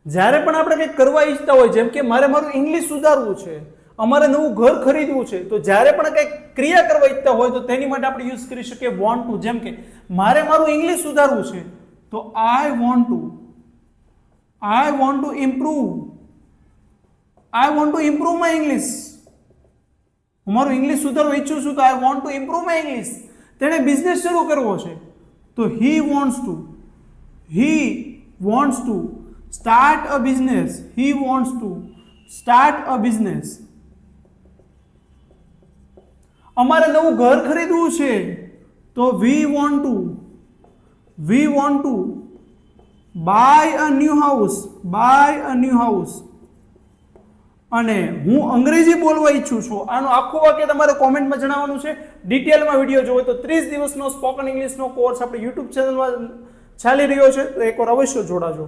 જ્યારે પણ આપણે કંઈક કરવા ઈચ્છતા હોય, જેમ કે મારે મારું ઇંગ્લિશ સુધારવું છે, અમારે નવું ઘર ખરીદવું છે, તો જ્યારે પણ કંઈક ક્રિયા કરવા ઈચ્છતા હોય તો તેની માટે આપણે યુઝ કરી શકીએ વોન્ટ ટુ. જેમ કે મારે મારું ઇંગ્લિશ સુધારવું છે તો I want to improve my English. હું મારું ઇંગ્લિશ સુધારવા ઈચ્છું છું તો I want to improve my English. તેણે બિઝનેસ શરૂ કરવો છે તો he wants to start a business. He wants to start a business. અમારે નવું ઘર ખરીદવું છે તો we want to buy a new house. અને હું અંગ્રેજી બોલવા ઈચ્છું છું. આનું આખું વાક્ય તમારે કોમેન્ટમાં જણાવવાનું છે. ડિટેલમાં વિડીયો જોવો તો 30 દિવસનો સ્પોકન ઇંગ્લિશનો કોર્સ આપણે યુટ્યુબ ચેનલમાં ચાલી રહ્યો છે, તો એકવાર અવશ્ય જોડાજો.